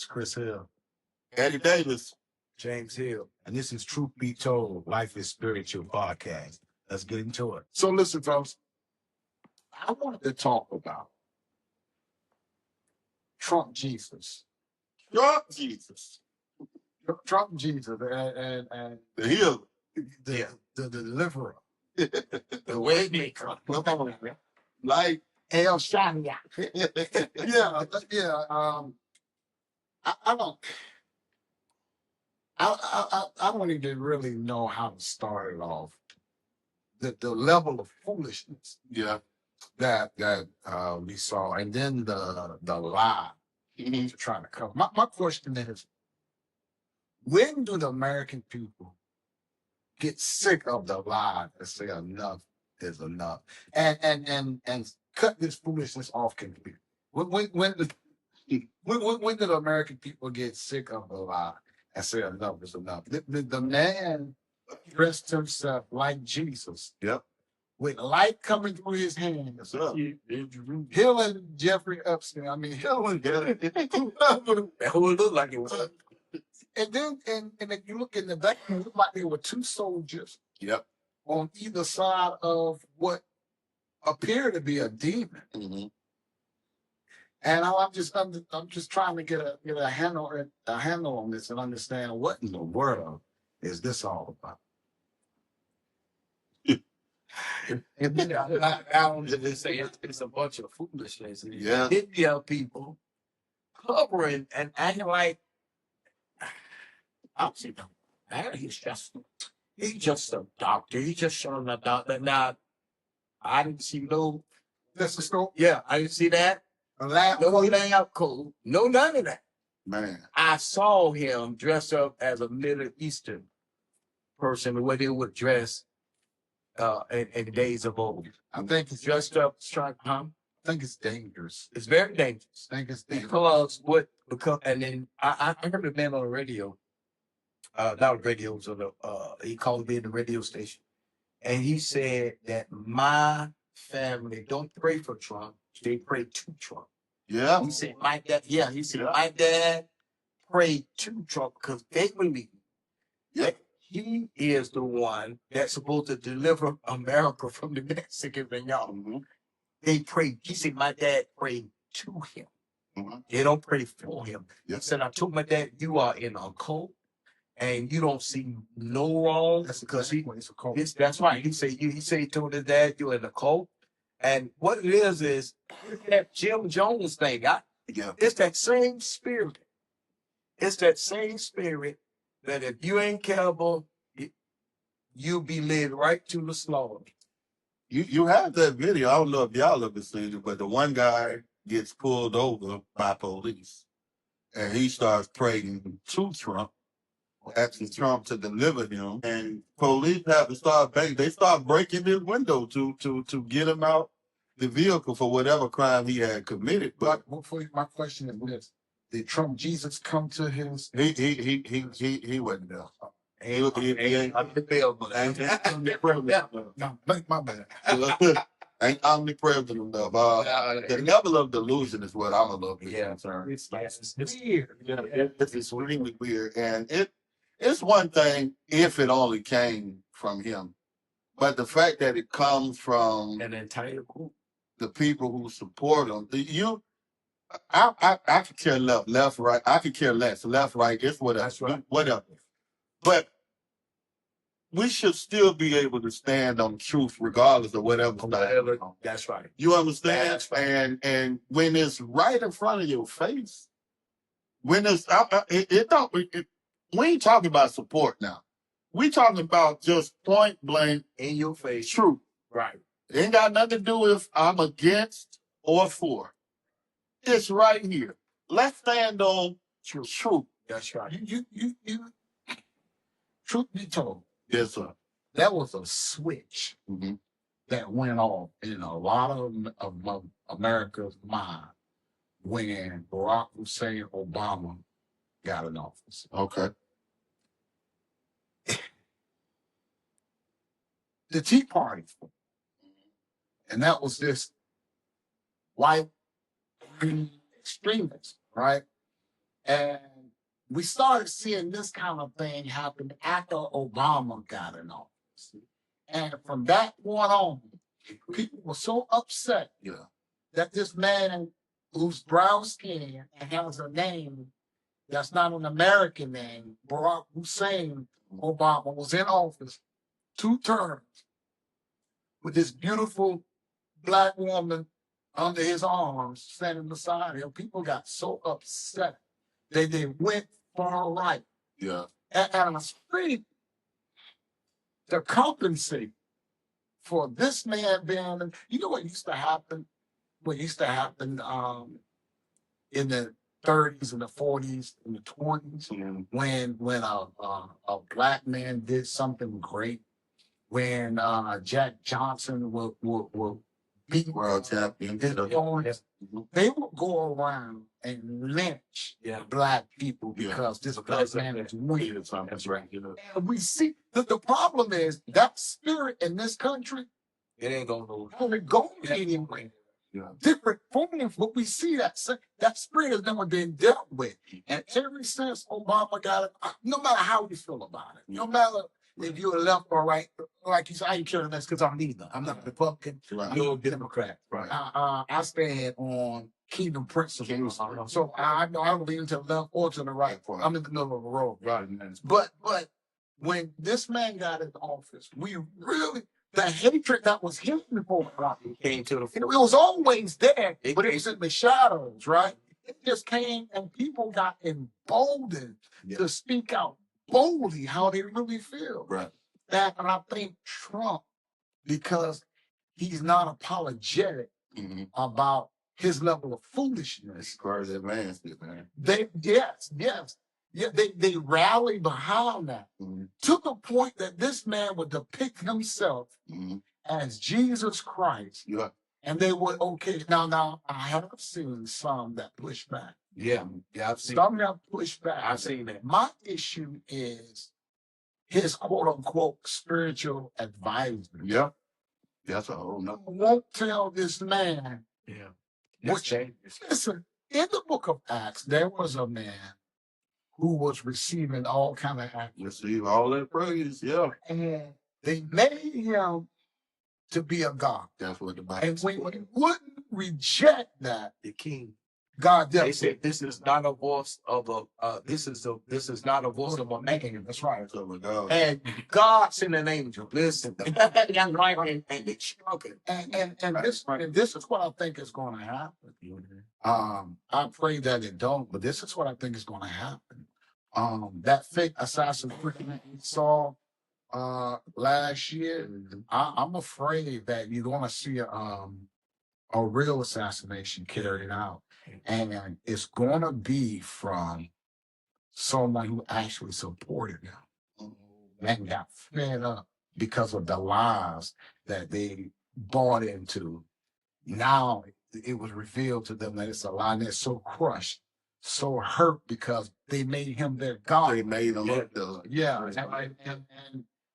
Chris Hill, Eddie Davis. James Hill, and this is Truth Be Told, Life is Spiritual podcast. Let's get into it. So listen, folks, I wanted to talk about Trump Jesus. Trump Jesus. Trump Jesus and The healer. the deliverer. The way maker. Like, El Shaddai. Yeah. I don't. I don't even really know how to start it off. The level of foolishness yeah. that we saw, and then the lie Mhm. to try to cover. My question is, when do the American people get sick of the lie and say enough is enough, and cut this foolishness off completely? When do the American people get sick of the lie and say enough is enough? The man dressed himself like Jesus. Yep. With light coming through his hands. What's up? Healing Jeffrey Epstein. I mean, healing. That would look like it was. And then, and if you look in the back, it looked like there were two soldiers Yep. on either side of what appeared to be a demon. Mm-hmm. And I'm just trying to get a handle on this and understand what in the world is this all about. And then I just say it's a bunch of foolishness. Yeah. India people covering and acting like I see them. He's just a doctor. He's just showing a doctor. Now I didn't see no. That's the story. Yeah, I didn't see that. A lab No lab coat. No none of that. Man. I saw him dressed up as a Middle Eastern person, the way they would dress in the days of old. I think it's Dressed up, I think it's dangerous. It's very dangerous. I think it's dangerous. Because and then I heard a man on the radio, not radio, so he called me in the radio station, and he said that my family don't pray for Trump, they pray to Trump. Yeah. He said my dad prayed to Trump because they believe that he is the one that's supposed to deliver America from the Mexicans and y'all. Mm-hmm. They pray. He said, my dad prayed to him. Mm-hmm. They don't pray for him. Yep. He said, I told my dad, you are in a cult and you don't see no wrong. That's because it's a cult. That's right. He said, he told his dad, you're in a cult. And what it is that Jim Jones thing. Yeah. It's that same spirit. It's that same spirit that if you ain't careful, you'll be led right to the slaughter. You have that video. I don't know if y'all ever seen it, but the one guy gets pulled over by police and he starts praying to Trump, asking Trump to deliver him. And police have to start they start breaking his window to get him out the vehicle for whatever crime he had committed. But My question is this: did Trump Jesus come to his? he wasn't there. I'm the bill, but No, my bad. Ain't omnipresent enough. The level of delusion is what I'm a little bit concerned. It's weird. Yeah, it's extremely weird, and it's one thing if it only came from him, but the fact that it comes from an entire group, the people who support him, I could care left, right. I could care less, left, right. It's whatever, That's right. whatever. But we should still be able to stand on truth regardless of whatever. That's right. You understand? That's right. And when it's right in front of your face, when it's we ain't talking about support now. We talking about just point blank In your face. truth. Right. It ain't got nothing to do with I'm against or for. It's right here. Let's stand on truth. That's right. You. Truth be told, Yes, sir. that was a switch Mm-hmm. that went off in a lot of America's mind when Barack Hussein Obama got in office. Okay. The Tea Party, and that was this white extremists, right? And we started seeing this kind of thing happen after Obama got in office. And from that point on, people were so upset Yeah. that this man who's brown skinned and has a name that's not an American name, Barack Hussein Obama, was in office 2 terms with this beautiful black woman under his arms standing beside him. People got so upset that they went far right. Yeah. And it's free to compensate for this man being, you know what used to happen? What used to happen in the 30s and the 40s and the 20s when a black man did something great, when Jack Johnson would beat World champion. his opponents, they would go around and lynch Yeah. black people Yeah. because this Because black of man that. is winning. That's right. You know. And we see that the problem is that spirit in this country It ain't gonna go. only goes anywhere. Yeah. Different forms, but we see that spirit has never been dealt with. And ever since Obama got it, no matter how you feel about it, no matter if you're left or right, like you said, I ain't caring this because I'm neither. I'm not a Republican, Right. I'm a Democrat. Right. I stand on kingdom principles. So I know I don't lean to the left or to the right. I'm in the middle of the road. Right. But when this man got into office, we really, the hatred that was hidden before Came to the it was always there, It but it came- was in the shadows, right? It just came and people got emboldened Yeah. to speak out boldly how they really feel. Right. And I think Trump, because he's not apologetic Mm-hmm. about his level of foolishness, Cars advanced it, man. they rally behind that Mhm. to the point that this man would depict himself Mm-hmm. as Jesus Christ. Yeah. And they would, okay, now I have seen some that push back. Yeah, I've seen. Some that push back. I've seen that. My issue is his quote unquote spiritual advisor. Yeah. That's a whole nother. Won't tell this man. Yeah. What It's changes. Listen, in the book of Acts, there was a man who was receiving all kind of accolades. Receive all that praise. Yeah. And they made him to be a God. That's what the Bible And says. when he wouldn't reject that, The king. God They dealt said this is not a voice of a. This is not a voice of a man. That's right. So with God. And God sent an angel. Listen, young right and they struck it. and this is what I think is going to happen. I pray that it don't, but this is what I think is going to happen. That fake assassination that we saw last year, I'm afraid that you're going to see a real assassination carried out, and it's going to be from someone who actually supported him and got fed up because of the lies that they bought into. Now it was revealed to them that it's a lie, and they're so crushed, so hurt because they made him their God. They made them look the Yeah,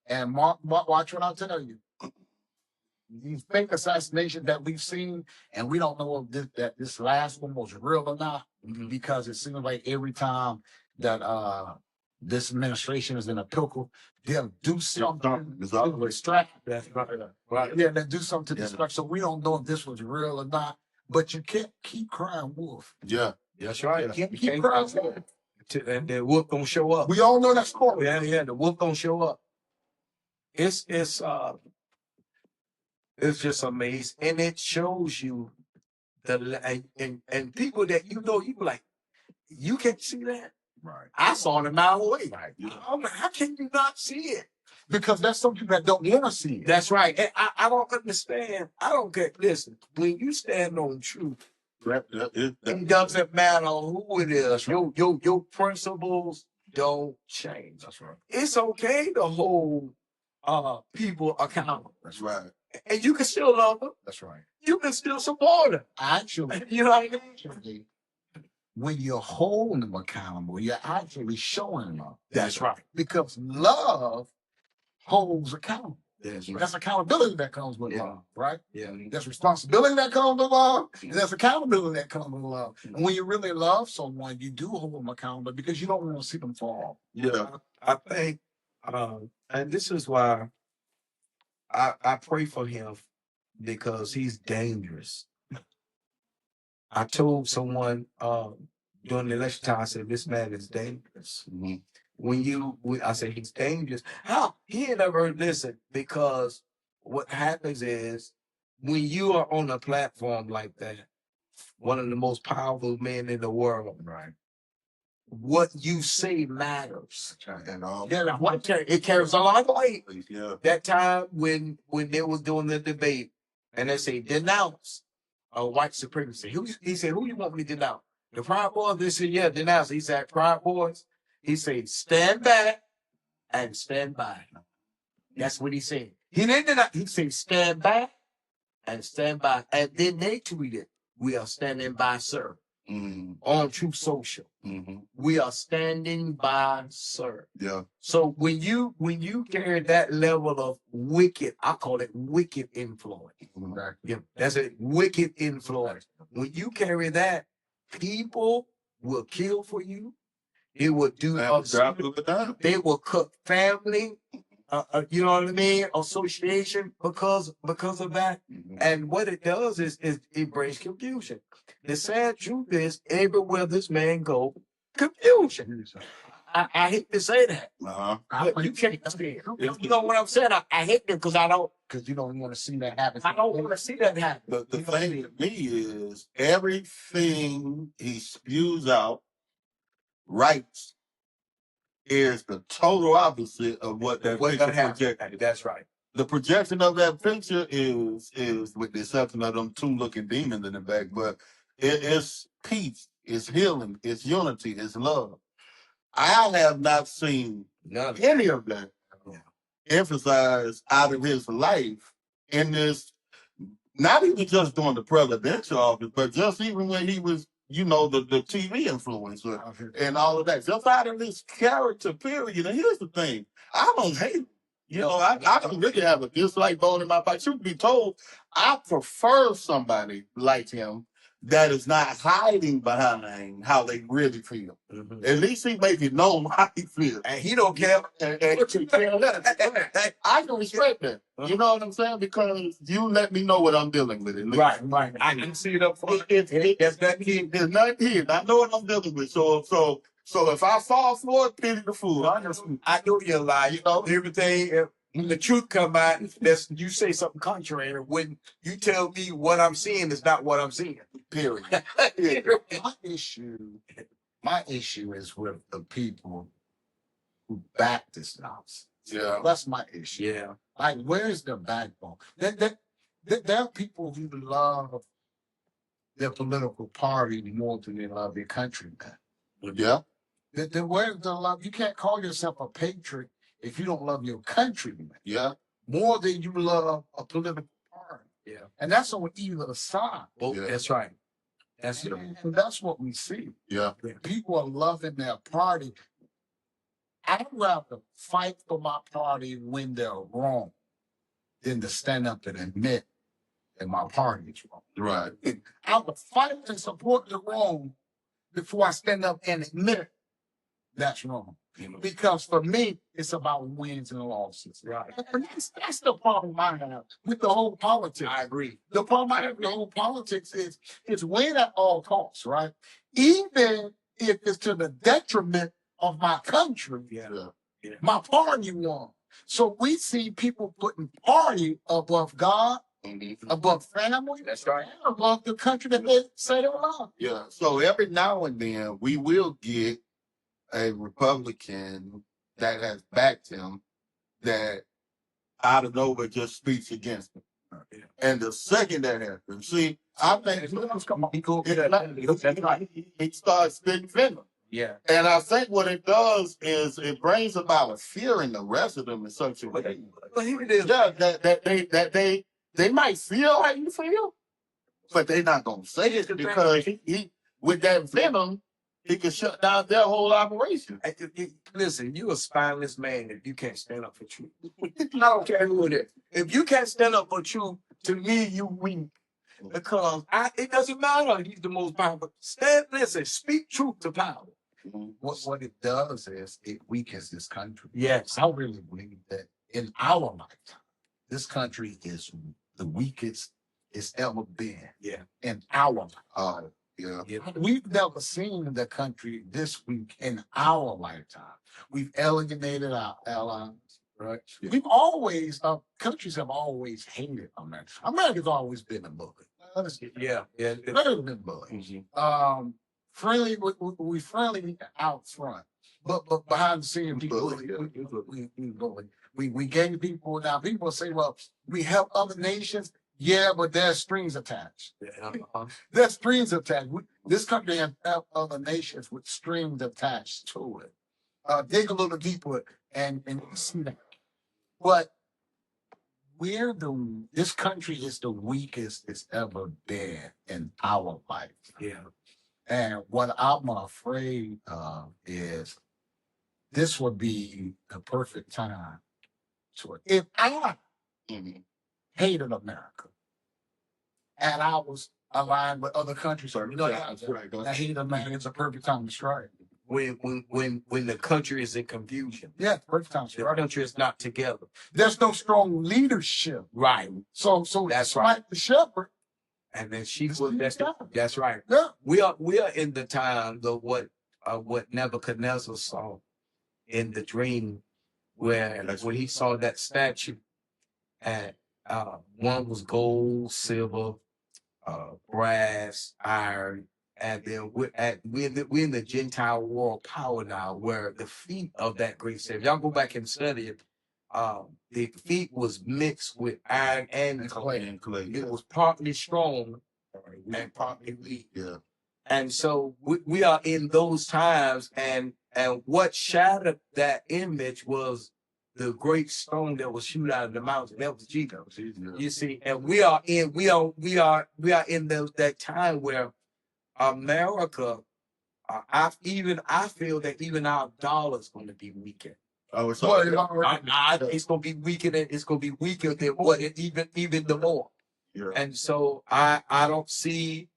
and Mark, watch what I'll tell you. These fake assassinations that we've seen, and we don't know if this last one was real or not, because it seems like every time that this administration is in a pickle, they'll do something It's to always distract. That's right. Yeah, they'll do something to Yeah. distract. So we don't know if this was real or not. But you can't keep crying wolf. yeah. That's right. You can't keep crying wolf. And the wolf gonna show up. We all know that story. Yeah, the wolf gonna show up. It's just amazing, and it shows you and people that you be like, you can't see that. Right. I saw it a mile away. Right. Yeah. I'm like, how can you not see it? Because that's something that don't want to see it. That's right. And I don't understand. I don't get. Listen, when you stand on truth, it doesn't matter who it is. Your principles don't change. That's right. It's okay to hold people accountable, That's right. and you can still love them. That's right. You can still support them. Actually, You know what I mean? when you're holding them accountable, you're actually showing them. That's right. Because love holds accountable. That's But right. that's accountability that comes with Yeah. love, right? Yeah. There's responsibility that comes with love, and there's accountability that comes with love. And when you really love someone, you do hold them accountable because you don't want to see them fall. Yeah. I think, and this is why I pray for him because he's dangerous. I told someone during the election time, I said, this man is dangerous. Mhm. I said, he's dangerous. How? He ain't never listen because what happens is when you are on a platform like that, one of the most powerful men in the world, Right. what you say matters. And all. Yeah, like, it carries a lot of weight. Yeah. That time when they was doing the debate and they say denounce white supremacy. He said, who you want me to denounce? The Proud Boys? They said, yeah, denounce. He said, Proud Boys. He said, stand back and stand by. That's what he said. He didn't denounce. He said, stand back and stand by. And then they tweeted, we are standing by, sir, Mm-hmm. on Truth Social. Mm-hmm. We are standing by, sir. Yeah. So when you carry that level of wicked, I call it wicked influence. Mhm. Yeah, that's a wicked influence. When you carry that, people will kill for you. They will do Drop it down. they will cut family, you know what I mean, association because of that. Mhm. And what it does is it brings confusion. The sad truth is, everywhere this man go, confusion. I hate to say that, Uh-huh. but you can't. You know what I'm saying? I hate it because Because you don't want to see that happen. I don't want to see that happen. The thing with me is everything he spews out writes is the total opposite of what that What picture that happened. projected. That's right. The projection of that picture is with the exception of them two looking demons in the back, but it's peace, it's healing, it's unity, it's love. I have not seen None. any of that emphasized out of his life in this, not even just during the presidential office, but just even when he was, the TV influencer and all of that. Just out of his character, period. And here's the thing, I don't hate him. I don't really have a dislike bone in my body. Truth be told, I prefer somebody like him that is not hiding behind how they really feel. Mhm. At least he make it known how he feels. And he don't care. And he care less. I can respect that. You know what I'm saying? Because you let me know what I'm dealing with. At least. Right. I can see it up front. There's nothing here. There's nothing here. I know what I'm dealing with. So if I fall for it, pity the fool. I know you're lying. Everything. When the truth come out, you say something contrary. When you tell me what I'm seeing is not what I'm seeing. Period. My issue is with the people who back this nonsense. Yeah. That's my issue. Yeah. Like, where's the backbone? There are people who love their political party more than they love their country, man. Yeah. Then where's the love? You can't call yourself a patriot if you don't love your country, man. Yeah. More than you love a political party. Yeah. And that's on either side. Well, Yeah. that's right. That's it. And that's what we see. Yeah. People are loving their party. I'd rather fight for my party when they're wrong than to stand up and admit that my party is wrong. Right. I would fight and support the wrong before I stand up and admit that's wrong. Because for me, it's about wins and losses. Right. And that's the problem I have with the whole politics. I agree. The problem I have with the whole politics is it's win at all costs, right? Even if it's to the detriment of my country, Yeah. my party won. So we see people putting party above God, Mm-hmm. above family, That's right. and above the country that they say they love. Yeah. So every now and then we will get a Republican that has backed him that out of nowhere just speaks against him. And the second that happens, see, I think he starts spitting venom. Yeah. And I think what it does is it brings about a fear in the rest of them in such a way. But here it is. Yeah, that they might feel how you feel, but they're not gonna say it because he with that venom, he can shut down their whole operation. Listen, you a spineless man if you can't stand up for truth. I don't care who it is. If you can't stand up for truth, to me, you weak. Because it doesn't matter. He's the most powerful. Listen, speak truth to power. What it does is it weakens this country. Yes. I really believe that in our lifetime, this country is the weakest it's ever been. Yeah. In our Oh, yeah. We've never seen the country this weak in our lifetime. We've alienated our allies, right? Yeah. We've always, countries have always hated America. America's always been a bully. Yeah. Yeah. Never been bullied. Friendly, we friendly out front, but behind the scenes, we gave people. Now people say, well, we help other nations. Yeah, but there's strings attached. There's strings attached. This country has helped other nations with strings attached to it. Dig a little deeper and see that. But this country is the weakest it's ever been in our life. Yeah. And what I'm afraid of is this would be the perfect time if I hated America and I was aligned with other countries, I hate America, it's a perfect time to strike. When the country is in confusion. Yeah, perfect time to The strike. country is not together. There's no strong leadership. Right. So That's smite right. the shepherd. And then that's right. Yeah. We are in the time of what Nebuchadnezzar saw in the dream, when he saw that statue, and one was gold, silver, brass, iron, and then we're in the Gentile world power now, where the feet of that great Savior. Y'all go back and study it. The feet was mixed with iron and clay. It was partly strong and partly weak. Yeah. And so we are in those times, and what shattered that image was the great stone that was shoot out of the mountain. That was Jesus. You see, and we are in that time where America, I feel that even our dollar is going to be weakened. Oh, it's It's going to be weakened. It's going to be weaker than what it even the more. Yeah. And so I don't see.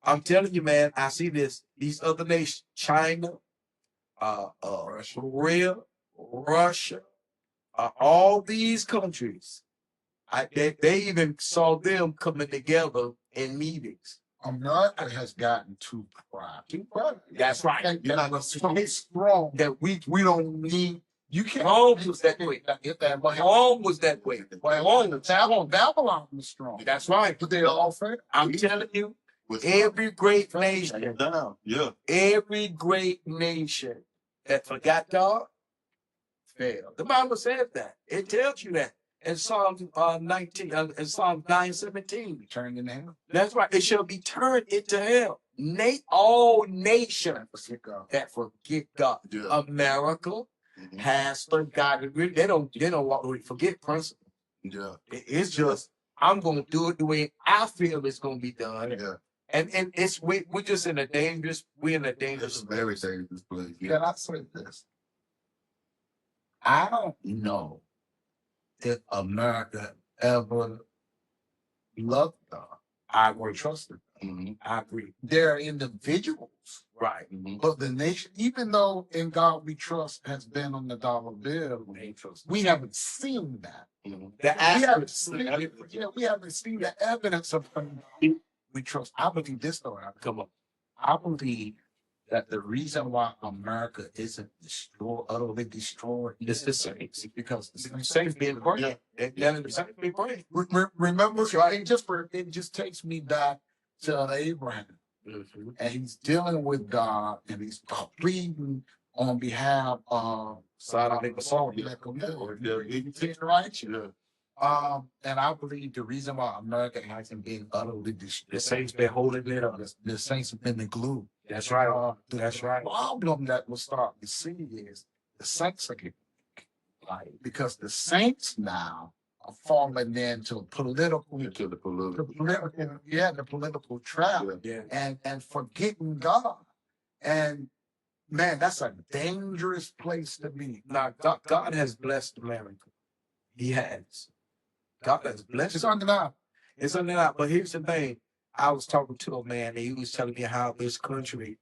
I'm telling you, man. I see these other nations, China, Korea, Russia, all these countries. They even saw them coming together in meetings. America has gotten too proud. That's right. And so strong that we don't need. You can't. Rome was that way. Rome was that way. Babylon was strong. That's right. But they all failed. I'm telling you, every great nation, every great nation that forgot God failed. The Bible says that. It tells you that in Psalm 19, in Psalm 9:17. Turn into hell. That's right. It shall be turned into hell. All nations that forget God. Yeah. America has forgotten. They don't forget principle. Yeah. It's just, I'm gonna do it the way I feel it's gonna be done. Yeah. And we're just in a dangerous. We're in a It's dangerous. a very dangerous place. Can I say this? I don't know if America ever loved God. I would trust it. I agree. There are individuals, Right. but the nation, even though in God we trust, has been on the dollar bill, we haven't seen that. We haven't seen the evidence of we trust. I believe this though. Come on. I believe that the reason why America isn't utterly destroyed It's the saints. because The saints being praying. The saints being praying. remember, it just takes me back to Abraham, and he's dealing with God, and he's pleading on behalf of Sodom and Gomorrah. And I believe the reason why America hasn't been utterly The destroyed, saints been holding it up. the saints have been the glue. That's right. The problem that we're starting to see is the saints are getting because the saints now are falling into the political trap Yeah. and forgetting God. And man, that's a dangerous place to be. Now, God has blessed America. He has. God has blessed It's it. undeniable. It's undeniable. But here's the thing. I was talking to a man, and he was telling me how this country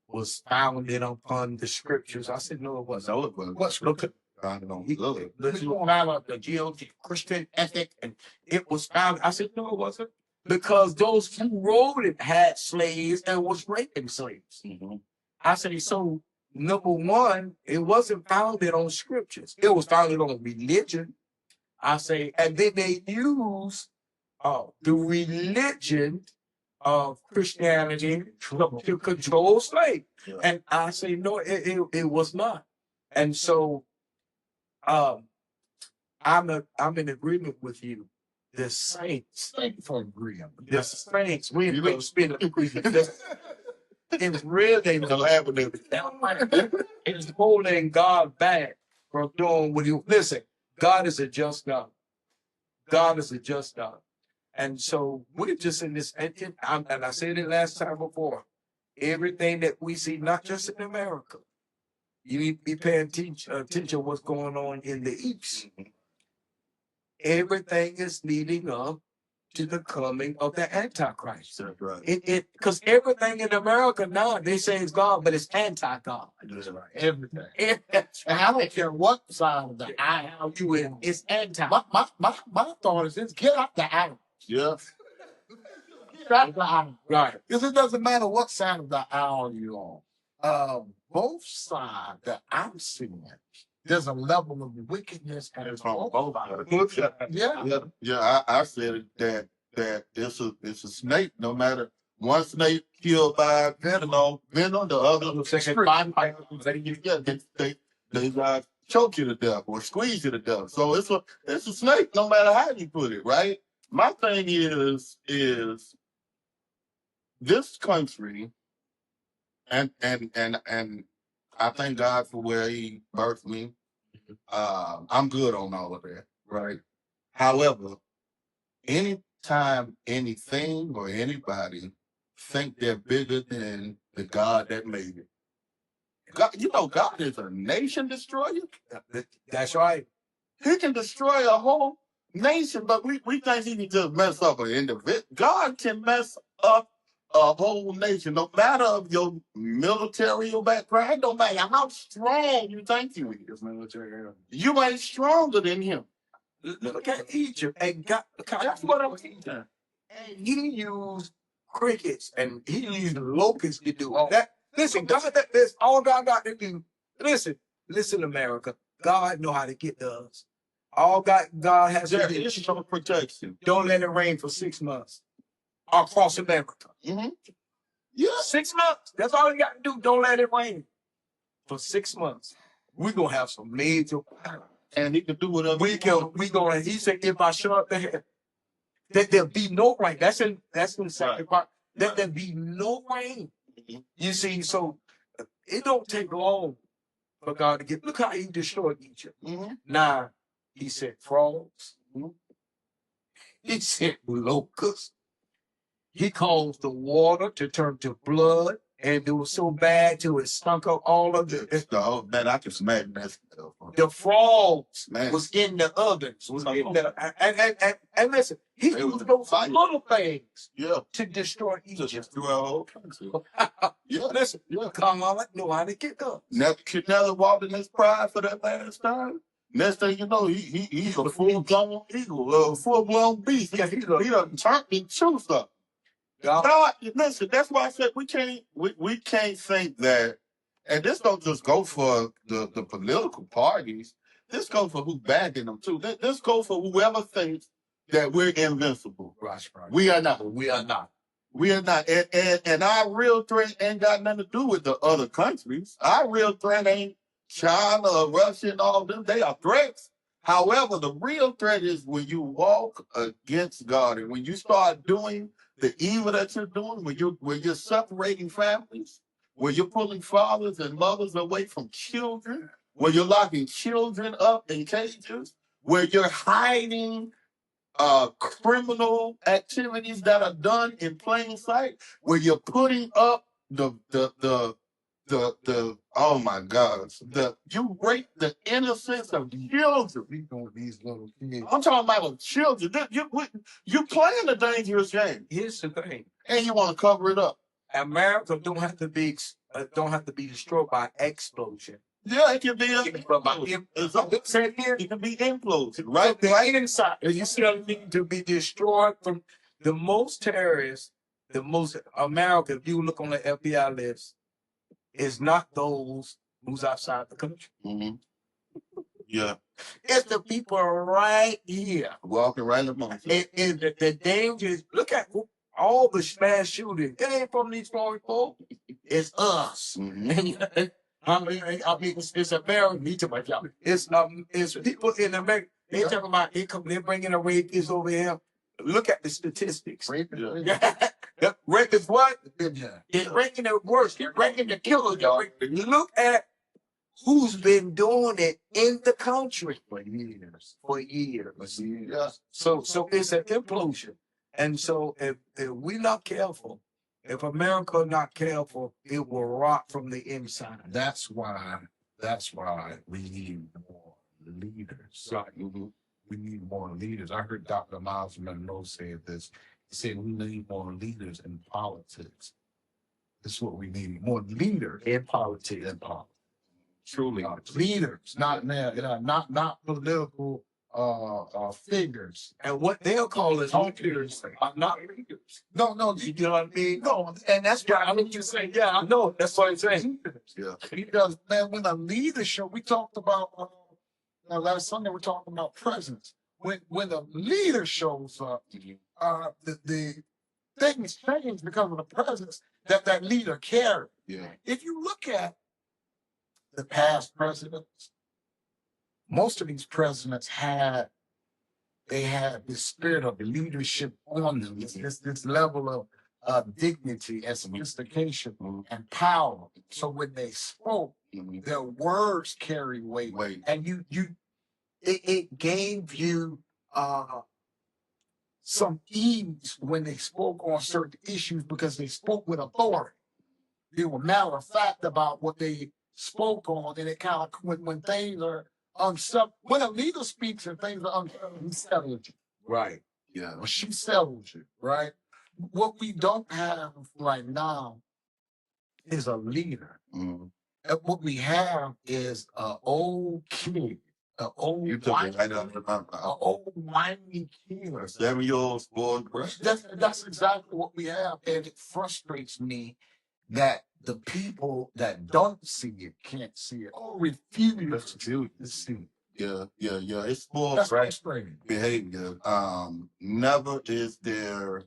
was founded upon the scriptures. I said, no, it wasn't. No, it wasn't. What's Look at Founded on he, love. let's look out of the Christian ethic, and it was founded. I said, no, it wasn't. Because those who wrote it had slaves and was raping slaves. Mhm. I said, so number one, it wasn't founded on scriptures. It was founded on religion. I say, and then they use the religion of Christianity to control slaves. Yeah. And I say, no, it was not. And so I'm in agreement with you. The saints, Thank you for agreeing. the saints, we You know- spin agreement. It's really So happening. it's holding God back from doing what you listen. God is a just God. God is a just God. And so we're just in this, and I said it last time before, everything that we see, not just in America, you need to be paying attention what's going on in the East. Everything is leading up to the coming of the Antichrist. That's right. Because everything in America now, they say it's God, but it's anti-God. That's right. Everything. That's And I don't care what side of the aisle you in. It's anti. My thought is this: get out the aisle. Yeah. Get out the aisle. Right. Because it doesn't matter what side of the aisle you're on. Both sides that I'm seeing, there's a level of wickedness and It's from both sides. Yeah. Yeah. I said it that it's a snake. No matter one snake killed by venom, the other they choke you to death or squeeze you to death. So it's a snake. No matter how you put it, right? My thing is this country, and I thank God for where He birthed me. I'm good on all of that, right? However, anytime anything or anybody think they're bigger than the God that made it, God is a nation destroyer. That's right. He can destroy a whole nation, but we think he can just mess up an individual. God can mess up a whole nation, no matter of your military background, no matter how strong you think you is. You ain't stronger than him. Look at Egypt. And God, that's what I'm saying. And he used crickets and he used locusts to do all that. Listen, God, that's all God got to do. Listen, America. God know how to get to us. All God has to There do is no protection. don't let it rain for 6 months across America. Mm-hmm. Yeah. 6 months. That's all you got to do. Don't let it rain for 6 months. We're gonna have some major. And he can do whatever He said, if I shut up the heaven, that there'll be no rain. That's in the second part. That there'll be no rain. Mhm. You see, so it don't take long for God to get. Look how he destroyed Egypt. Mm-hmm. Now, he said frogs. Mhm. He said locusts. He caused the water to turn to blood, and it was so bad till it stunk up all of Man, I can smack that stuff. the frogs Man. was in the ovens. And listen, he They used was those fire. little things Yeah. to destroy Just Egypt. through our whole country. Yeah. Listen, Yeah. God know how to get up. Nebuchadnezzar walked in his pride for that last time. Next thing you know, he's a full-blown eagle, a full-blown beast. He done turned into stuff. God, listen, that's why I said we can't think that, and this don't just go for the political parties. This goes for who backing them too. This goes for whoever thinks that we're invincible. Right. We are not. We are not. We are not. And our real threat ain't got nothing to do with the other countries. Our real threat ain't China or Russia and all them. They are threats. However, the real threat is when you walk against God and when you start doing the evil that you're doing, when you're separating families, when you're pulling fathers and mothers away from children, when you're locking children up in cages, where you're hiding criminal activities that are done in plain sight, where you're putting up the the oh my gosh, you rape the innocence of children. Speaking with these little kids. I'm talking about the children. You playing a dangerous game, Here's the thing: and you want to cover it up. America don't have to be destroyed by explosion. Yeah, it can be Say it again. it can be imploded, Right, right? the inside. You see what I mean? To be destroyed from the most terrorists, the most America. If you look on the FBI list, is not those who's outside the country. Mhm. Yeah, It's the people right here. walking right amongst us. The danger is, look at all the mass shootings. It ain't from these foreign folk. It's us. Mhm. I mean, it's America. Me too much, y'all. It's people in America. They talking about they're bringing the rapists over here. Look at the statistics. Yeah. Rape is what? Yeah. It's ranking the worst. It's ranking the killers. Look at who's been doing it in the country For years. for years. Yeah. So it's an implosion. And so if we're not careful, if America not careful, it will rot from the inside. That's why we need more leaders. Right. Mhm. We need more leaders. I heard Dr. Miles Monroe say this. He said we need more leaders in politics. That's what we need. More leaders In politics. in politics. Truly. Leaders, not political figures. And what they'll call as leaders are not leaders. No, You know what I mean? no, and that's Yeah, why I mean, you say, yeah, I know. That's what I'm saying. Yeah. because man, when a leader show, we talked about last Sunday. We talked about presence. When the leader shows up, the things change because of the presence that leader carries. Yeah. If you look at the past presidents, most of these presidents had this spirit of leadership on them, this level of dignity and sophistication and power. So when they spoke, Mhm. their words carry weight, Wait. and it gave you some ease when they spoke on certain issues because they spoke with authority. They were matter of fact about what they spoke on, and it kind of when things are unsettled, when a leader speaks and things are unsettled, he settles you. Right. Yeah. Or she settles you, right? What we don't have right now is a leader. Mhm. And what we have is an old kid, an old You took it right out of my mouth. old whiny kid. 7-year-old spoiled brat. That's exactly what we have, and it frustrates me that the people that don't see it can't see it or refuse to see it. Yeah. It's spoiled That's brat frustrating. behavior. Never is there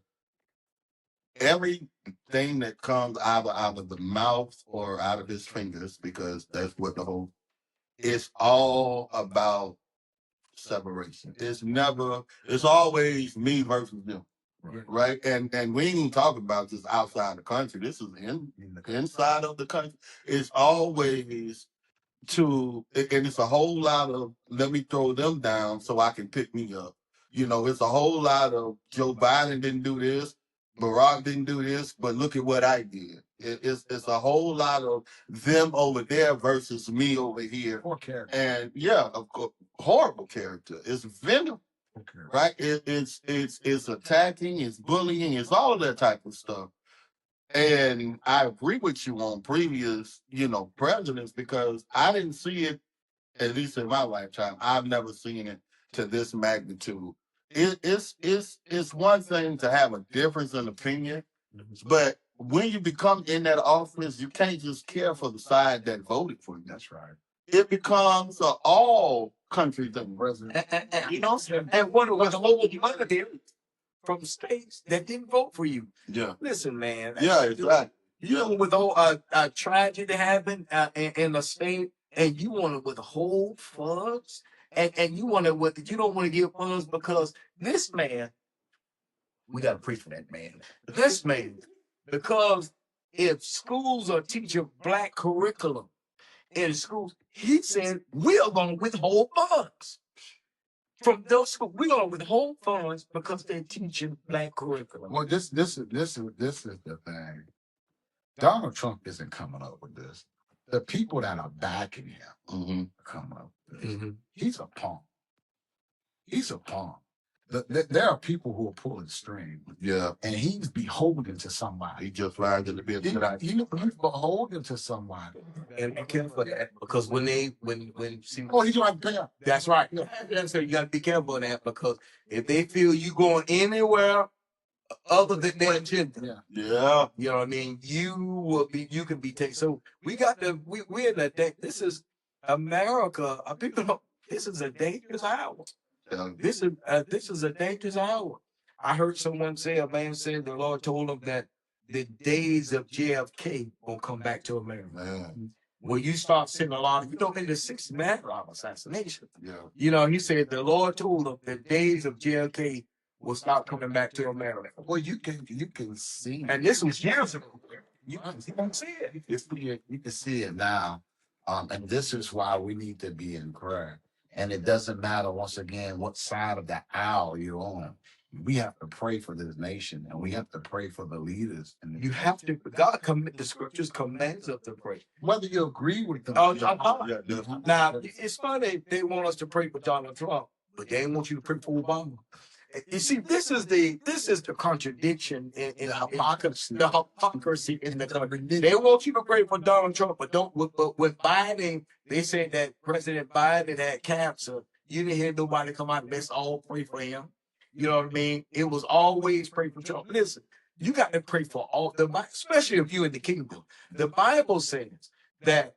everything that comes either out of the mouth or out of his fingers, because that's what it's all about separation. It's always me versus them. Right. And we ain't talking about this outside the country. This is inside of the country. It's always and it's a whole lot of let me throw them down so I can pick me up. It's a whole lot of Joe Biden didn't do this, Barack didn't do this, but look at what I did. It's a whole lot of them over there versus me over here. Poor character. And yeah, of course, horrible character. It's venom, right? It's attacking, it's bullying, it's all that type of stuff. And I agree with you on previous, presidents, because I didn't see it, at least in my lifetime. I've never seen it to this magnitude. It's one thing to have a difference in opinion, but when you become in that office, you can't just care for the side that voted for you. That's right. It becomes an all country thing. President. And what was the whole money from states that didn't vote for you? Yeah. Listen, man. Yeah, exactly. You know, with all a tragedy happened in a state, and you want to withhold funds, and you want to you don't want to give funds because this man, we got to preach for that man. This man, because if schools are teaching black curriculum in schools, he said we are going to withhold funds from those schools. We're going to withhold funds because they're teaching black curriculum. Well, this is the thing. Donald Trump isn't coming up with this. The people that are backing him Mm-hmm. are coming up with this. Mm-hmm. He's a pawn. He's a pawn. There are people who are pulling strings, Yeah. and he's beholden to somebody. He just rides in the business. He's beholden to somebody. And be careful of that because when see, Oh, he's right there. that's right. So you got to be careful of that because if they feel you going anywhere other than their agenda, Yeah. Yeah. you know what I mean, you can be taken. So we're in a day. This is America. People don't. This is a dangerous hour. This is a dangerous hour. I heard someone say, a man said the Lord told him that the days of JFK will come back to America. Man. Where you start seeing a lot of, in the 6th Mandela assassination. Yeah. He said the Lord told him the days of JFK will start coming back to America. Well, you can see, And this was years ago. You can see it. you can see it now, and this is why we need to be in prayer. And it doesn't matter once again what side of the aisle you're on. We have to pray for this nation, and we have to pray for the leaders. And You have to. God commit the scriptures commands us to pray. whether you agree with them. Oh, Yeah. Now it's funny they want us to pray for Donald Trump, but they ain't want you to pray for Obama. You see, this is the contradiction in The hypocrisy. the hypocrisy in the country. They want you to pray for Donald Trump, but don't. But with Biden, they said that President Biden had cancer. You didn't hear nobody come out and let's all pray for him. You know what I mean? It was always pray for Trump. Listen, you got to pray for all the, especially if you're in the kingdom. The Bible says that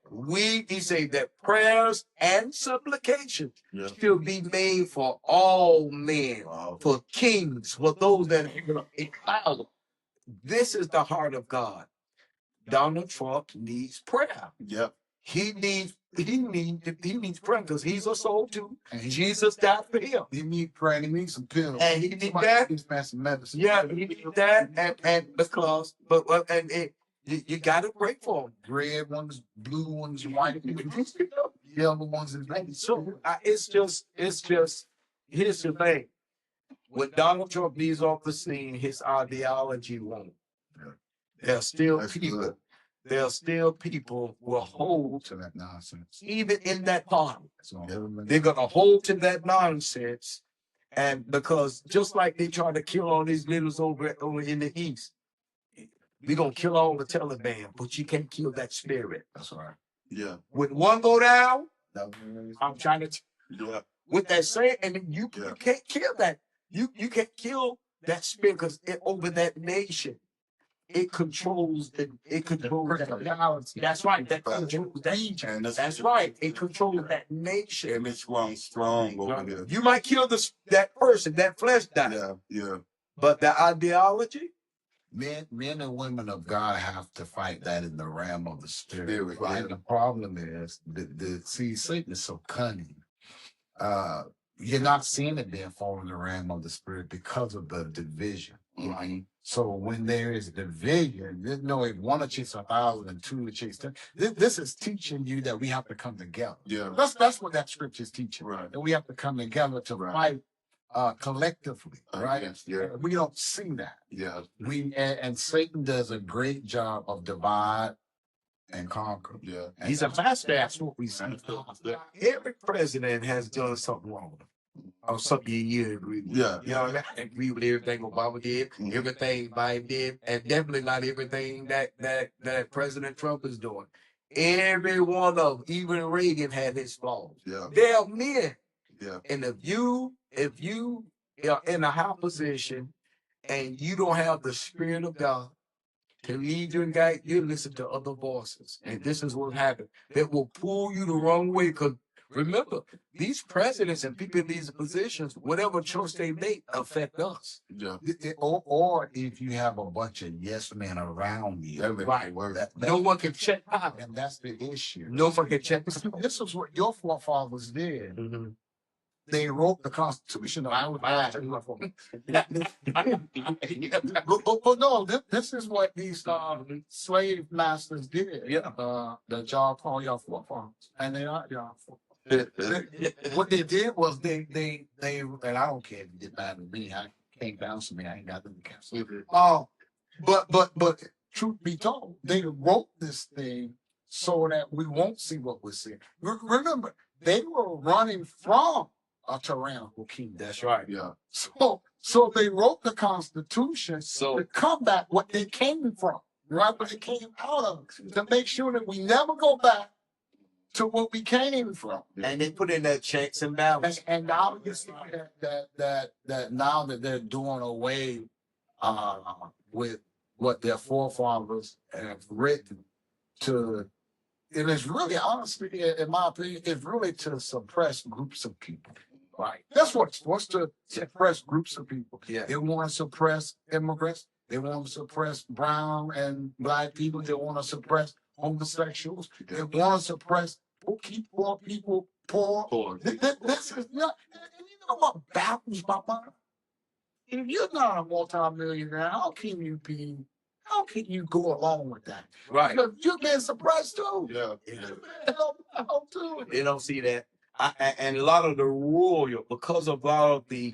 he say that prayers and supplications Yeah. shall be made for all men, Wow. for kings, for those that are in power. This is the heart of God. Donald Trump needs prayer. Yeah. He needs prayer because he's a soul too. And Jesus died for him. he need prayer. He needs some pills. And he need Somebody that. needs some medicine. Yeah, he needs that, and because you got to pray for him. Red ones, blue ones, white ones, yellow ones, and black. So it's just here's the thing. When Donald Trump leaves off the scene, his ideology won't. There are still That's people. good. There are still people who will hold To that nonsense. even in that party. So, They're gonna hold to that nonsense, and because just like they try to kill all these leaders over in the East, we're gonna kill all the Taliban, but you can't kill that spirit. that's right. Yeah. When one go down, That I'm trying to Yeah. with that saying, and then you Yeah. can't kill that. You can't kill that spirit because over that nation, it controls that. That's right. That controls that region. And That's right. It controls that nation. And it's strong over there. You might kill that person, that flesh dies, Yeah. Yeah. but the ideology. Men and women of God have to fight that in the realm of the spirit. Spirit, Right? yeah. The problem is see, Satan is so cunning. You're not seeing it being fall in the realm of the spirit because of the division. Mhm. So when there is division, if one to chase 1,000 and two to chase 10, this is teaching you that we have to come together. Yeah. That's what that scripture is teaching. Right. That we have to come together to Right. fight collectively. Right? Yes, yeah. We don't see that. Yeah. And Satan does a great job of divide and conquer. Yeah. And He's a master. That's what we see. Every president has done something wrong, or something you agree with. Yeah. You know, I agree with everything Obama did, Mhm. everything Biden did, and definitely not everything that President Trump is doing. Every one of them, even Reagan had his flaws. Yeah. They are men. Yeah. And if you are in a high position and you don't have the Spirit of God to lead you and guide, you listen to other voices. And this is what happens. That will pull you the wrong way. Because remember, these presidents and people in these positions, whatever choice they make, affect us. Yeah. Or if you have a bunch of yes men around you. That makes Right. it worse. No one can check power. And that's the issue. No one can check. This is what your forefathers did. Mm-hmm. They wrote the Constitution. But no, this is what these slave masters did. Yeah. That y'all call your forefathers, and they are y'all forefathers. What they did was they and I don't care if you did bad with me. I can't bounce me. I ain't got them to cancel. Mm-hmm. But truth be told, they wrote this thing so that we won't see what we're seeing. Remember, they were running from a tyrannical king. That's right. Yeah. So they wrote the Constitution So to combat what they came from, right? What they came out of, to make sure that we never go back to what we came from. and they put in that checks and balances. And now you see that now that they're doing away with what their forefathers have written to, it is really, honestly, in my opinion, it's really to suppress groups of people. Right. That's what it's supposed to suppress groups of people. Yeah. They want to suppress immigrants. They want to suppress brown and black people. They want to suppress homosexuals. They want to suppress keep poor people poor. Poor. This is not. And you know what baffles my mind? If you're not a multimillionaire, how can you be? How can you go along with that? Right. Because you're being suppressed too. Yeah. Help too. They don't see that. And a lot of the royal, because of all of the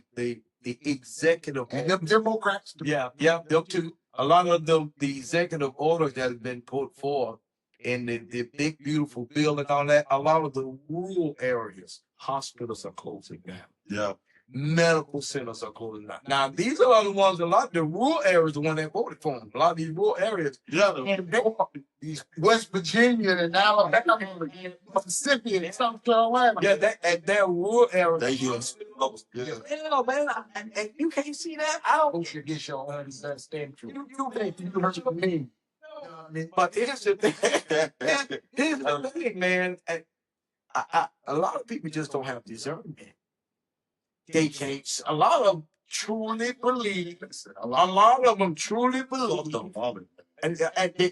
executive, And them Democrats. them too. A lot of the executive orders that have been put forth in the big beautiful bill and all that. A lot of the rural areas, hospitals are closing down. Yeah. Medical centers are closing down. Now these are the ones. A lot of the rural areas, the one that voted for them. A lot of these rural areas, Yeah. And these West Virginia and Alabama and Mississippi and South Carolina. and their rural areas. They use. Yeah. Hell, man, and you can't see that. I don't. You should get your understanding. You can't. You heard me. But here's the thing. Here's the thing, man. A lot of people just don't have discernment. They can't. A lot of them truly believe. A lot of them truly believe. And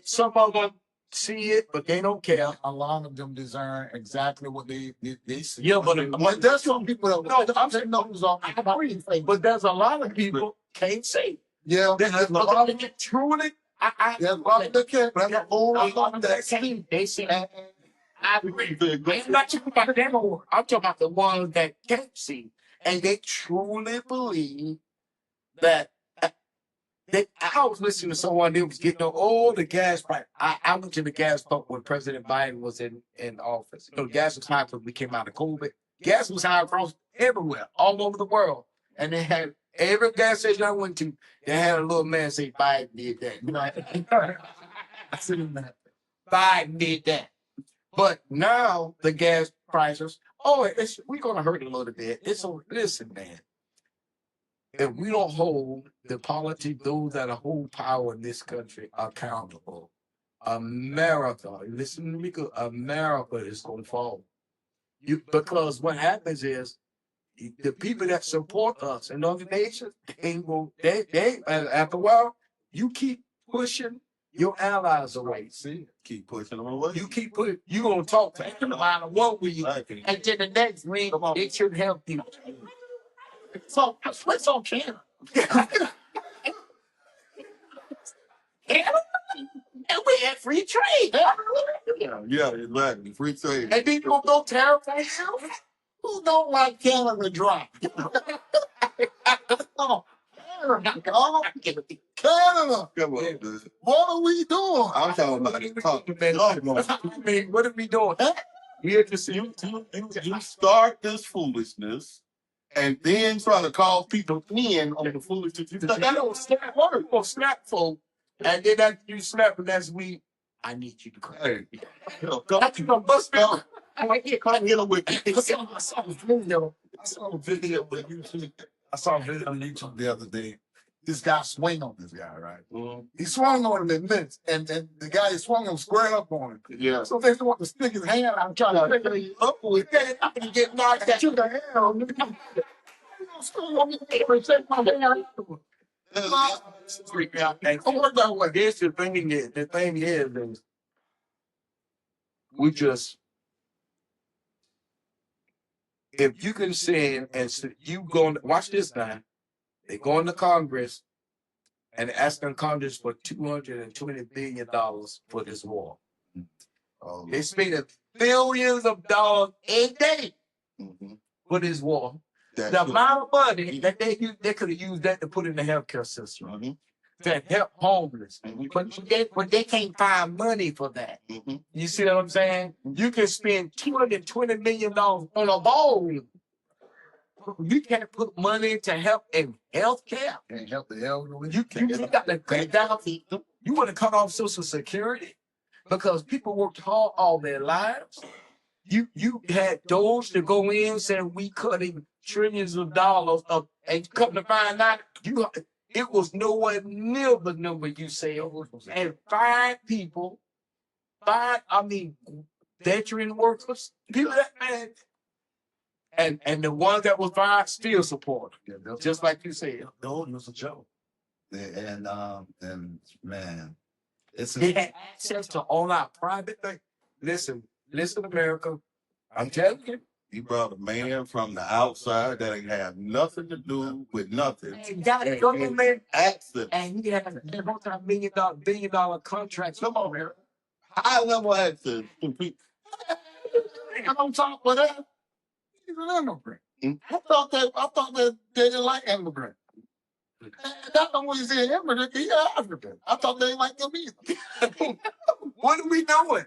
some of them see it, but they don't care. A lot of them discern exactly what they see. Yeah, but there's some people that No, I'm saying those on. I agree. But there's a lot of people can't see. Yeah, There's a lot of them truly. there's a lot that can't. But there's a whole A lot lot of that that see. they see. I agree. I'm not talking about them. I'm talking about the ones that can't see, and they truly believe that. I was listening to someone that was getting the gas price. I went to the gas pump when President Biden was in office. You know, gas was high because we came out of COVID. Gas was high across everywhere, all over the world. And they had every gas station I went to, they had a little man say Biden did that. You know, I seen that. Biden did that. But now the gas prices, we're gonna hurt a little bit. Listen, man. If we don't hold the those that hold power in this country accountable, America, listen to me, America is going to fall. Because what happens is the people that support us in other nations, they after a while, you keep pushing your allies away. See, Keep pushing them away. you keep putting, you're going to talk to them no matter what we, Exactly. and to the next week, it should help you. So what's on Canada? Canada? And we had free trade. Yeah, exactly. Free trade. And people go terrify Who don't like Canada dry? Oh, Canada. Come on, dude. What are we doing? I'm talking about the talk. I mean, what are we doing? We're just You start this foolishness and then try to call people in on the foolishness. that don't snap word. You gonna snap folk, and then after you snap the next week, I need you to come. Hey, Go. You gonna bust me out. I can't come here with I saw a video. I saw a video on YouTube. I saw a video on YouTube the other day. This guy swing on this guy, right? He swung on him in minutes, and the guy he swung him square up on him. Yeah. So they want to stick his hand out and try to pick it up with it. I'm gonna get knocked out. You the hell, nigga. You gonna swing on me and take my hand out. Freak out. And Don't work that way. here's the thing is we just, if you can send and you going to watch this now, they go into Congress and asking Congress for $220 billion for this war. They spending billions of dollars a day for this war. The amount of money that they could have used that to put in the healthcare system. to help homeless. But they can't find money for that. Mhm. You see what I'm saying? You can spend $220 million on a ball. You can't put money to help in healthcare. Can't help the elderly. You got to cut down. You want to cut off Social Security because people worked hard all their lives. You had those to go in saying we cutting trillions of dollars of, and come to find out it was nowhere near the number you said. And veteran workers, people that man, and the ones that was fired still support. Just like you said. Those was a joke. And man, They had access to all our private things. Listen, America. I'm telling you. He brought a man from the outside that ain't have nothing to do with nothing. And got a government access. and he had a multi-billion dollar contracts. Come on, man. High level access. and on top of that, he's an immigrant. I thought that they didn't like immigrants. Not only is he an immigrant, he's African. I thought they didn't like them either. What are we doing?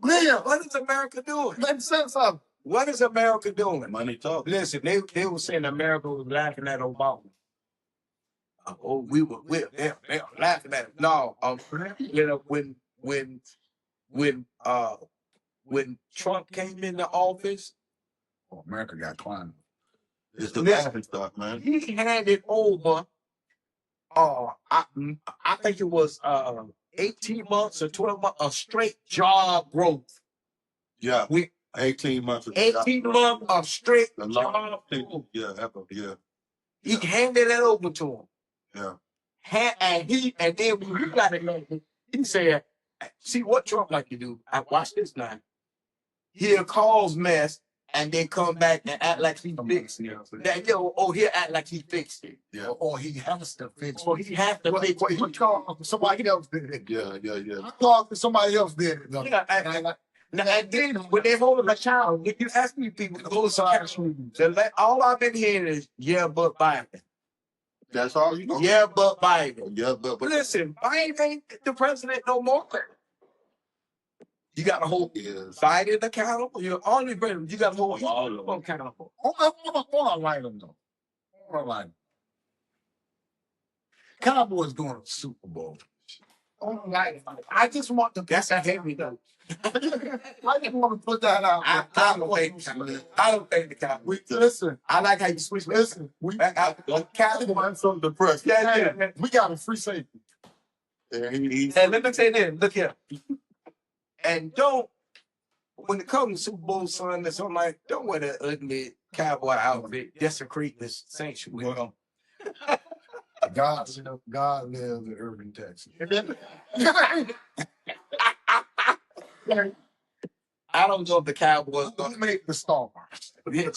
What is America doing? Make sense of it. What is America doing? Money talk. Listen, they were saying America was laughing at Obama. They're laughing at him. No, you know, when Trump came into office, America got climbed. It's the laughing stock, man. he handed over. I think it was 18 months or 12 months of straight job growth. Yeah. We 18 months. Of 18 months of straight The job law. growth. Yeah. He handed that over to him. Yeah. And then when you got it, he said, "See what Trump like to do? I watch this now. He'll cause mess and then come back and act like he fixed it. He'll act like he fixed it. Yeah. Or he has to fix Or he has to fix He it. called somebody else did it. Yeah. I thought somebody else did it. though. Yeah, and then when they hold him a child, if you ask me people, all I've been hearing is, yeah, but Biden. That's all you know. Yeah, but Biden. Yeah, but Listen, Biden ain't the president no more. You got to hold yes. Biden accountable. You're only president. You got to hold all of them accountable. I like them though. I like them. Cowboys going to the Super Bowl. I just want to. That's a heavy though. I just want to put that out. I don't think the Cowboys. Listen, I like how you switch. listen. Cowboys. So depressed. Yeah. We got a free safety. And And let me say this. Look here. And when it comes to Super Bowl Sunday or something like, don't wear that ugly cowboy outfit. Desecrate this sanctuary. Well, God lives in Irving, Texas. I don't know if the Cowboys Don't gonna make the stars. make.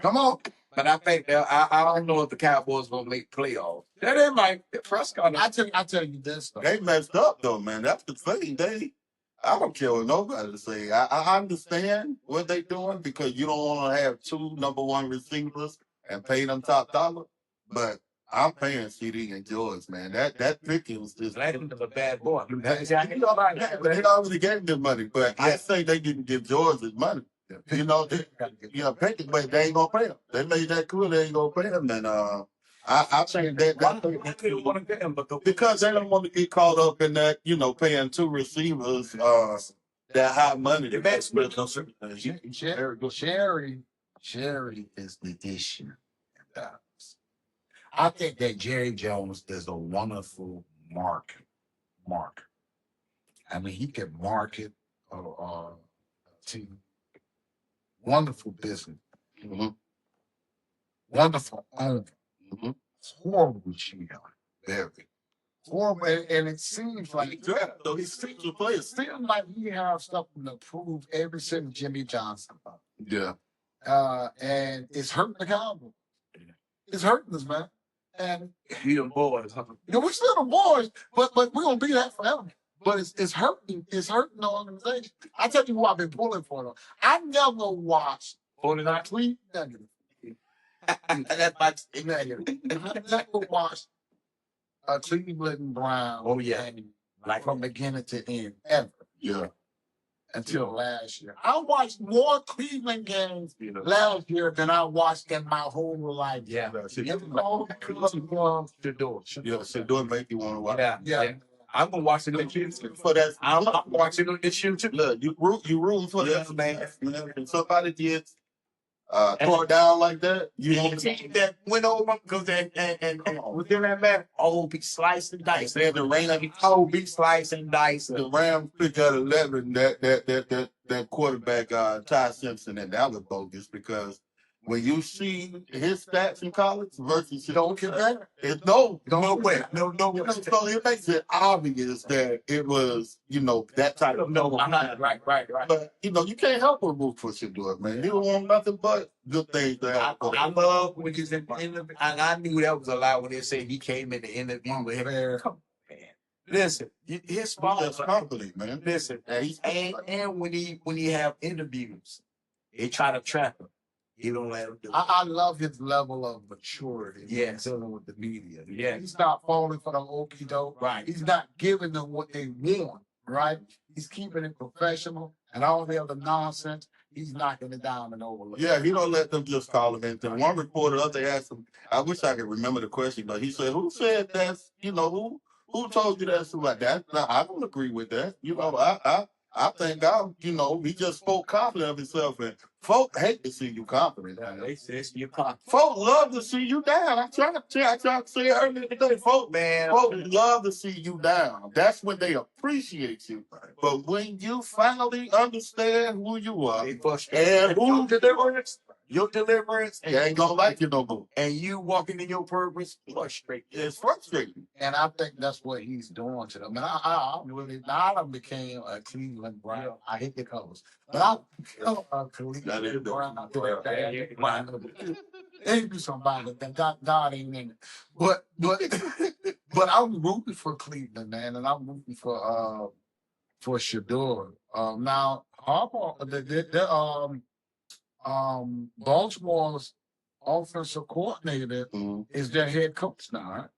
Come on. But I think I don't know if the Cowboys gonna make playoffs. That ain't my Prescott. I tell you this though. they messed up though, man. That's the thing. I don't care what nobody say. I understand what they doing because you don't want to have 2 number 1 receivers and pay them top dollar. But I'm paying CD and George, man. That picking was just. Latin is a bad boy. They already gave them money, but I say they didn't give George his money. You know, Pickett, but they ain't gonna pay him. They made that clear. They ain't gonna pay him, and I think because they don't want to get caught up in that, paying 2 receivers that high money. Jerry is the issue. I think that Jerry Jones is a wonderful marketer. I mean, he can market a team. Wonderful business. Mhm. Wonderful owner. Mhm. Horrible cheat on it. Very horrible. And it seems like So he's sticks with players. seems like he has something to prove ever since Jimmy Johnson. Yeah. And it's hurting the Cowboys. It's hurting us, man. And You them boys, huh? we're still the boys, but we're gonna be that forever. But it's hurting the organization. I tell you who I've been pulling for though. I never watched tweet negative. That's my Negative. I never watched Cleveland Brown. Oh, yeah. game Like from beginning to end ever Yeah. until last year. I watched more Cleveland games last year than I watched in my whole life. yeah. It's all because of Shador. Yeah, so do it make you want to watch. Yeah. yeah. I'm gonna watch it this year. For that, I'm watching it this year too. look, you rooting for Yeah, that man. man. When somebody gets tore down like that, you The know, team that went over because and within that man, oh, be sliced and diced. said the Rams, Oh, be sliced and diced. the Rams picked at 11 that quarterback Ty Simpson, and that was bogus because when you see his stats in college versus his Don't get better. it's No way. No. so it makes it obvious that it was, that type of No, I'm not. Right. But you can't help but root for Shador, man. You don't want nothing but good things to happen. I love when he's in the interview, and I knew that was a lie when they said he came in the interview with him. Come on, man. Listen, his That's sponsor. company, man. Listen, And he's and when he have interviews, they try to trap him. He don't let him do it. I love his level of maturity. Yes. Dealing with the media. Yes. He's not falling for the okie doke. Right. He's not giving them what they want. Right. He's keeping it professional and all the other nonsense. He's knocking it down and overlooking. Yeah, he don't let them just call him anything. One reporter the other day asked him, I wish I could remember the question, but he said, who said that's, who told you that's like that? Now, I don't agree with that. I think he just spoke confident of himself, and folk hate to see you confident. They say you pop. Folk love to see you down. I tried to say it earlier today. Folk love to see you down. That's when they appreciate you. But when you finally understand who you are They frustrated. and who Your deliverance, they ain't gonna like you no more. and you walking in your purpose, frustrate. It's frustrating. And I think that's what he's doing to them. And I really, now I became a Cleveland Brown. I hate the colors. But I became a Cleveland Brown. They do somebody that God ain't in it. But I'm rooting for Cleveland, man. And I'm rooting for Shador. Now, Harbaugh, Baltimore's offensive coordinator is their head coach now, right?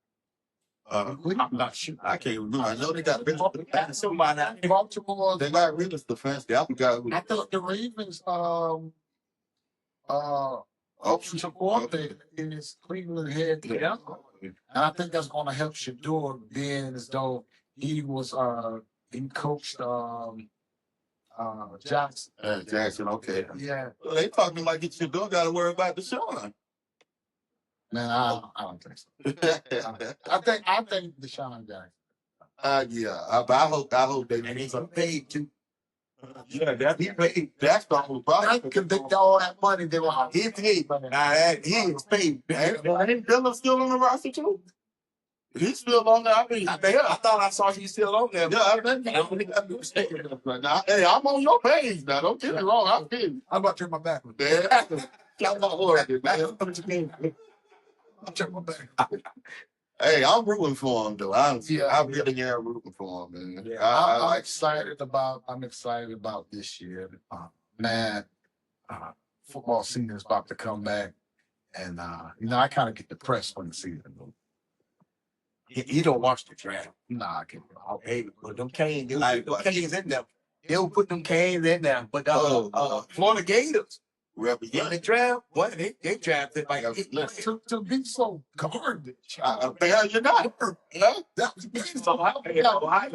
I'm not sure. I can't remember. I know they got rid of the Somebody. Baltimore. They got rid of the fence. I forgot who. I thought the Ravens offensive coordinator is Cleveland head coach. Yeah. And I think that's going to help Shador, being as though he coached Jackson. Jackson, okay. Yeah. Well, they talking like you don't got to worry about the Deshaun. Man, I don't think so. I think Deshaun Jackson. Yeah. But I hope they. And he's paid too. Yeah, He paid. that's the whole I problem. can think all that money they were. He paid. He is paid. Ain't Dylan still on the roster too? He's still on there. I thought I saw you still on there. Yeah, I think now, hey, I'm on your page now. Don't get me wrong. I'm kidding. How about turn my back? Yeah. I'm not worried, man. I'll turn my back. Hey, I'm rooting for him though. I Yeah. really am rooting for him, man. Yeah. I'm excited about this year. Man, football season is about to come back. And, I kind of get depressed when the season goes. He don't watch the draft. Nah, I can't. Hey, but them canes, them Like what? canes in there. They'll put them canes in there. But Oh. Florida Gators in Represent. the draft, boy, they drafted like To be so garbage. Hell, you're not. Yeah? That was big. So Ohio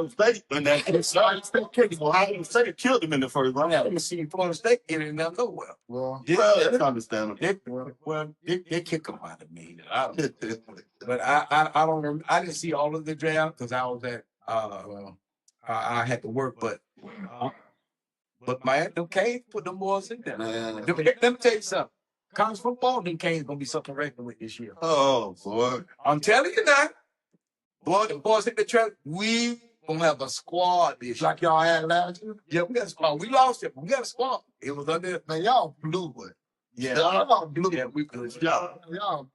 State, and that Ohio State killed him in the first round. Let me see Florida State get in there nowhere. Well, Well, that's understandable. They kick them out of me. But I don't remember. I didn't see all of the draft because I was at I had to work. But man, them Canes put them boys in there. Man. Let me tell you something. College football, them Canes gonna be something to reckon with this year. Oh, boy. I'm telling you now. Boy, the boys hit the track. We gonna have a squad this year. like y'all had last year. Yeah, we got a squad. We lost it, but we got a squad. It was under. Man, y'all blew it. Yeah, Y'all blew yeah, it. we good. Y'all.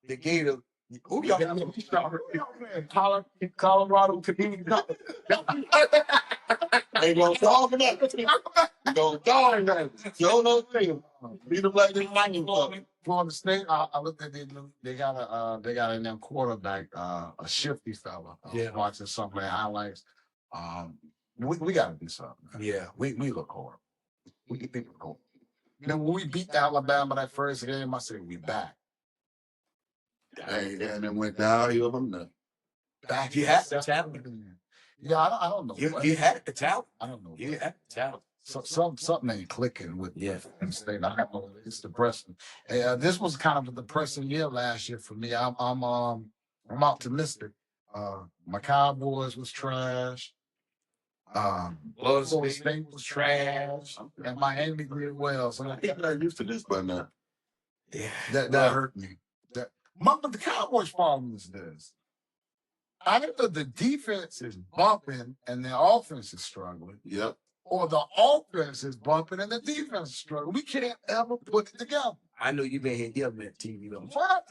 The Gator. Who y'all? Man, Colorado Community College. They gonna dog it up. They gonna dog it up. You don't know thing. Be the black and white. Florida State. I looked at they got a them quarterback, a shifty fella. I was Yeah. watching some of their highlights. We got to do something. Yeah. We look horrible. We look horrible. Then when we beat Alabama that first game, I said we back. And then it went downhill from there. Back. You had the talent. Yeah, I don't know. You had the talent. I don't know. You had the talent. So something ain't clicking with Florida State. I don't know. It's depressing. This was kind of a depressing year last year for me. I'm optimistic. My Cowboys was trash. Florida State was trash, and Miami did well. So I'm not used to this by now. Yeah. that hurt me. The Cowboys' problem is this: either the defense is bumping and the offense is struggling, Yep. or the offense is bumping and the defense is struggling. We can't ever put it together. I know you've been here yelling at TV though. What?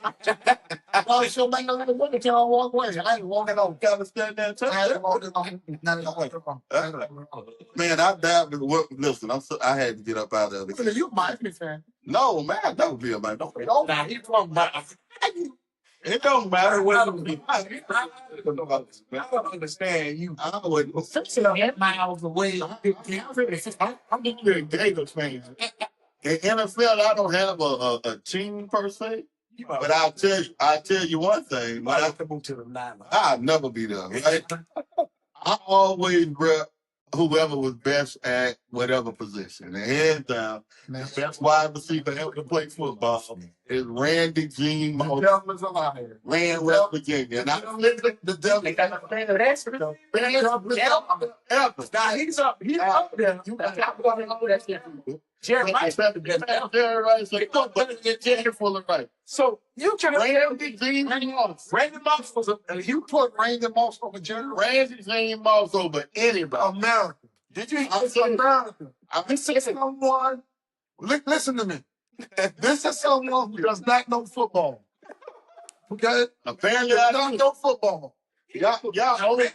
I should make no look at y'all one way. I ain't walking on. Gotta stand there and I touch ain't walking on. None of that. Man, I died with work. Listen, I had to get up out of it. You a Miami fan? No, man, I don't be a man. Don't. Now he from Miami. It don't matter what it be. I don't understand you. I would. 8 miles away. I'm just a Gators fan. In NFL, I don't have a team per se, but I'll tell you one thing. I have to move to the line. I'll never be there. Right? I always rep whoever was best at whatever position. And hands down, the best wide receiver ever to play football is Randy Gene The Moss. devil is a liar. Ran West Virginia. And I The devil is ever. Now he's up there. Jerry Rice. Jerry Rice. Jerry Fuller Rice. So you trying to Randy Gene Moss. Randy Moss was You put Randy Moss over Jerry Rice? Randy Gene Moss over anybody. America. Did you? I'm saying, America. I'm This is someone. Listen to me. This is someone who does not know football. Okay? apparently I Does don't not know football. Y'all only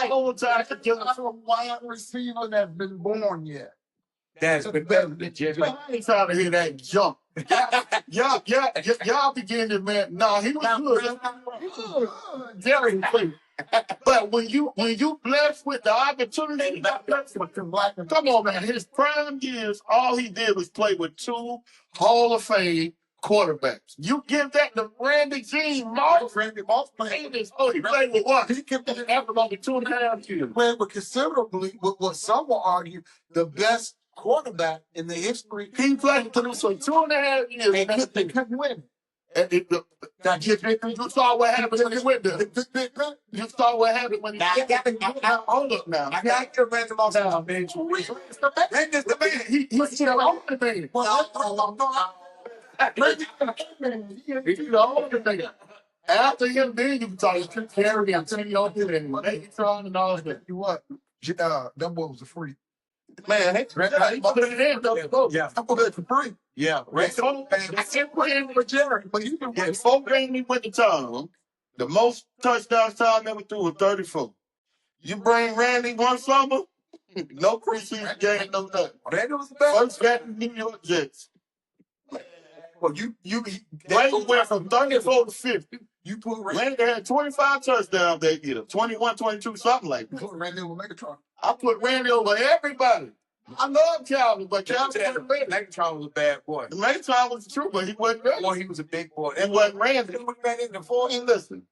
whole time to get There's a wide receiver that's been born yet. That's been better than Jerry. I ain't trying to hear that jump. Y'all beginning, man. Nah, he was good. Jerry played. But when you blessed with the opportunity, come on, man. His prime years, all he did was play with 2 Hall of Fame quarterbacks. You give that to Randy Gene Moss. Randy Moss played He played with what? He kept it After about 2.5 years. playing with considerably, what some will argue, the best quarterback in the history. He played for them for 2.5 years. They couldn't win. You saw what happened when he went there. You saw what happened when he went there. Hold up now. I got to Randy Moss down, man. Randy's the man. He's the only thing. He's the only thing. After him, then you can talk to Terry and Tony and Megatron and all that. You what? Them boys was a free. Man, he put it in. Yeah. I'm going for free. Yeah. I can't put him with Jerry, but you can get 4 games with the Tom. The most touchdowns Tom ever threw was 34. You bring Randy one summer, no preseason game, no nothing. Randy was the best. First got the New York Jets. Well, you Randy went from 34 to 50. You put Randy, Randy had 25 touchdowns that year, 21, 22, something like that. put Randy over Megatron. I put Randy over everybody. I love Calvin, but Calvin wasn't ready. Megatron was a bad boy. The main time was true, but he wasn't ready. Boy, he was a big boy. He wasn't Randy. He was ran in the 40. And listen,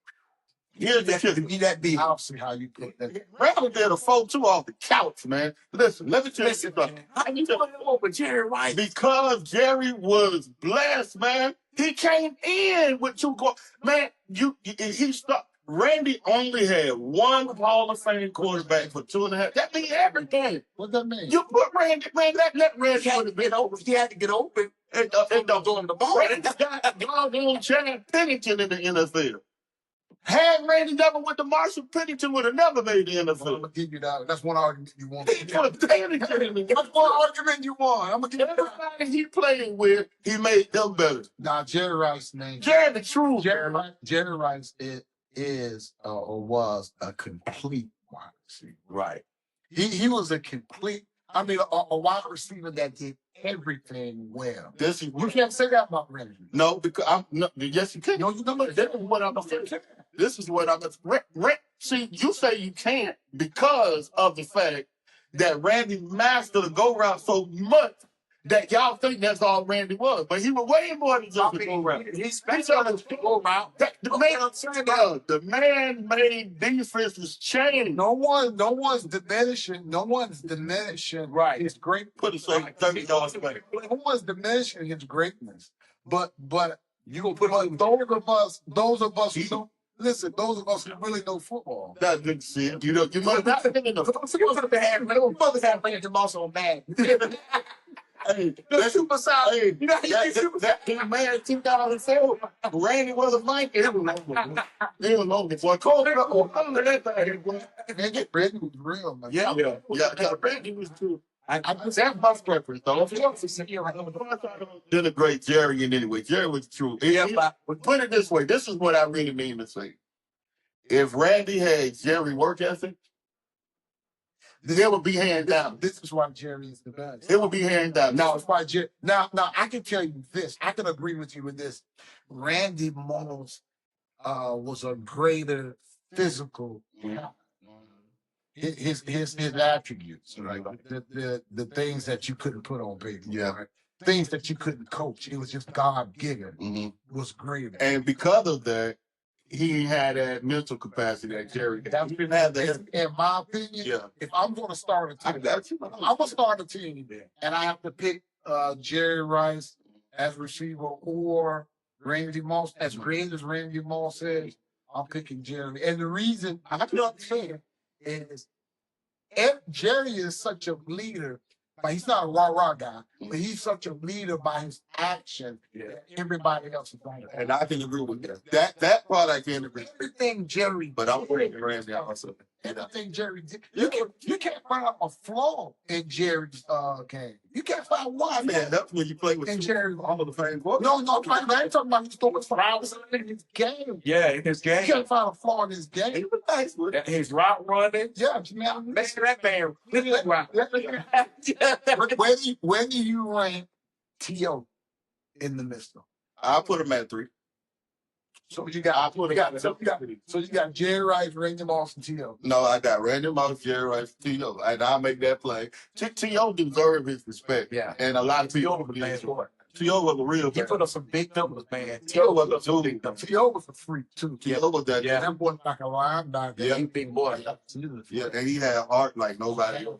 here's the To kicker. be that big. I don't see how you put that. Randy did a 4-2 off the couch, man. Listen, let me tell you something. How you put him over Jerry Rice? Because Jerry was blessed, man. He came in with 2 goals. Man, he stopped. Randy only had 1 Hall of Fame quarterback for 2.5. That means everything. What that mean? You put Randy, man, let Randy He had put to it get open. He had to get open. It don't do him the ball. Randy got doggone Chad Pennington in the NFL. Had Randy never went to Marshall, Pennington would have never made the I'm NFL. gonna give you that. That's one argument you want. He put Pennington in the That's one argument you want. I'm gonna give you that. Everybody he played with, he made them better. Now Jerry Rice, man. Jerry the true. Jerry Rice is or was a complete wide receiver. Right. He was a complete. I mean, a wide receiver that did everything well. This is You can't say that about Randy. no, because I'm no, yes, you can. No, you know what? This is what I'm saying. This is what I'm see, you say you can't because of the fact that Randy mastered the go route so much that y'all think that's all Randy was. But he was way more than just a go route. He's special on the go route. The man made defenses change. No one's diminishing Right. his great. Put it so 30 yards away. No one's diminishing his greatness. But You gonna put him those of us who don't listen, those of us who really know football. That didn't see it. You must not been in the mother have Randy Moss on bad. hey, The super size. hey, You know how you get super size? that man 2007, Randy was a Mike. It was long. It was long before Cole. That thing, boy. Man, Randy was real, man. Yeah. Randy was too. That's That's my preference, though. Did a great Jerry in anyway. Jerry was true. But put it this way, this is what I really mean to say. If Randy had Jerry work ethic, it would be hands down. This is why Jerry is the best. It would be hands down. Now, Now, it's why Jerry. Now, I can tell you this. I can agree with you with this. Randy Moss was a greater physical. His attributes, right? The things that you couldn't put on paper, Yeah. right? Things that you couldn't coach. It was just God given. mhm. Was greater. And because of that, he had that mental capacity that Jerry had. He didn't have that. In my opinion, Yeah. if I'm going to start a I team, got you. I'm gonna start a team, and I have to pick Jerry Rice as receiver or Randy Moss. As great as Randy Moss is, I'm picking Jerry. And the reason I can understand is Jerry is such a leader, but he's not a rah-rah guy, but he's such a leader by his action that everybody else is like. And I can agree with that. That part I can agree. Everything Jerry But I'm did, putting Randy also. everything Jerry did, you can't find a flaw in Jerry's game. You can't find one. Man, that's when you play with And Jerry, all of the same boys. no, I ain't talking about his throwing flowers in his game. Yeah, in his You game. can't find a flaw in his He game. was nice with it. His route running. Yeah, man. Man, that man really route. Where do you rank T.O. in the midst of? I put him at 3. So you got Jerry Rice, Randy Moss, and T.O. No, I got Randy Moss, Jerry Rice, T.O. And I'll make that play. T.O. deserves his respect. Yeah. And a lot of T.O. people was a bad boy. T.O. was a real He man. put up some big numbers, man. T.O. was a dude. T.O. was a freak too. T.O. was that. Yeah. That boy like a linebacker. Yeah. He big boy. Yeah, and he had heart like nobody else.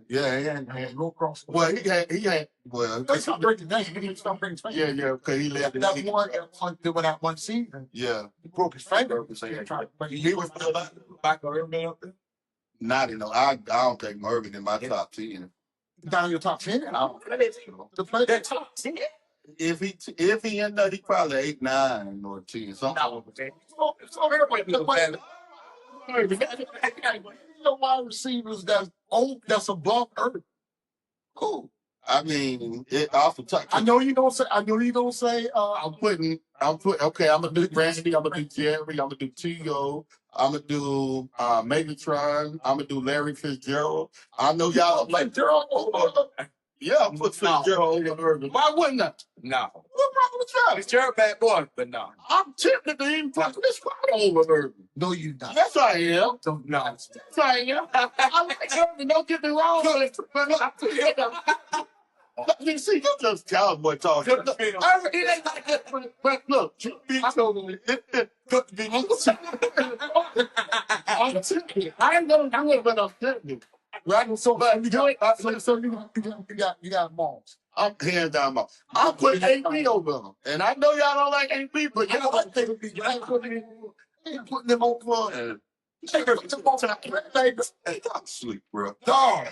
Yeah, he had. Go across. Well, he had. Well, They stopped breaking down. He didn't stop breaking his finger. yeah, because he left. That one season, Yeah, he broke his finger. he was Back on everybody up there. not in. I don't think Mervin in my top 10. Down in your top 10. The play That top 10. If he ended up, he probably 8, 9, or 10. Something. No, man. So everybody knows that. wide receivers that's above Earth. Cool. I mean, it off the top. I know you don't say. I'm putting. Okay, I'm gonna do Randy. I'm gonna do Jerry. I'm gonna do T.O. I'm gonna do Megatron. I'm gonna do Larry Fitzgerald. I know y'all like. Yeah, I'm put Fitzgerald over Irvin. Why wouldn't I? No. What wrong with that? It's your bad boy, but no. I'm tempted to even put this spot over Irvin. No, you not. Yes, I am. Don't No. not. Yes, I am. I like Irvin. Don't get me wrong. You see, you just cowboy talk. Irvin, it ain't like that. But look, I ain't gonna but I'm telling you. Right. So you got Moss. I'm hands down. I'm putting AP over him. And I know y'all don't like AP, but y'all like You ain't putting them over. and Hey, I'm sleep, bro. dog.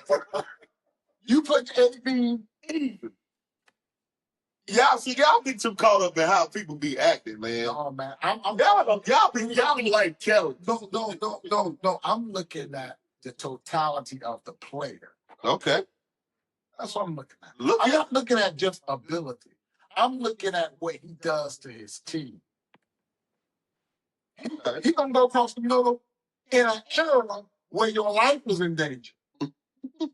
You put AB. Y'all be too caught up in how people be acting, man. Oh man, Y'all be like Kelly. No. I'm looking at the totality of the player. Okay. That's what I'm looking at. Look I'm at not looking at just ability. I'm looking at what he does to his team. He gonna go across the middle in an era where your life was in danger.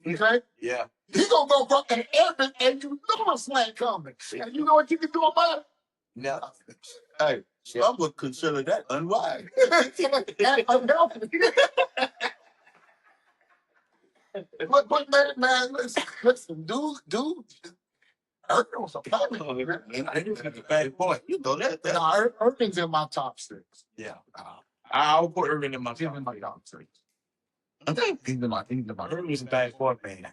Okay? Yeah. He gonna go broke and everything, and you know a slang coming. And you know what you can do about it? No. Hey, some would consider that unwise. And unhealthy. But man, listen, dude, Irving was a problem. That's a bad boy. You know that. No, Irving's in my top 6. Yeah. I'll put Irving in my He's in top. my top 6. He's in my Irving's a bad boy, man.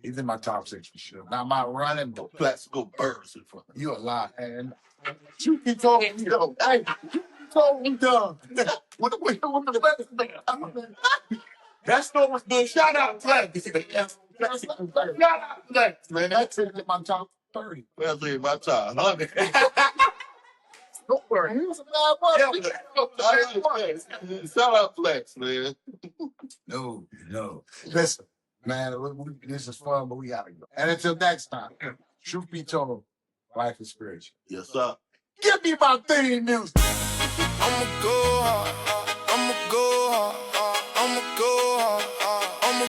He's in my top 6 for sure. Now my running, No Plaxico Burrs in front of you a lie, and you be told me though. Hey, you told me though. What the best man? That's no was good. Shout out Flex. Shout out Flex, man. That's in my top 30. Well, in my time. 100. Don't worry, he was a bad boy. Shout out Flex, man. No. Listen, man, this is fun, but we gotta go. And until next time, truth be told, life is spiritual. Yes, sir. Give me my theme music. I'ma go hard. I'ma go hard. I'ma go hard.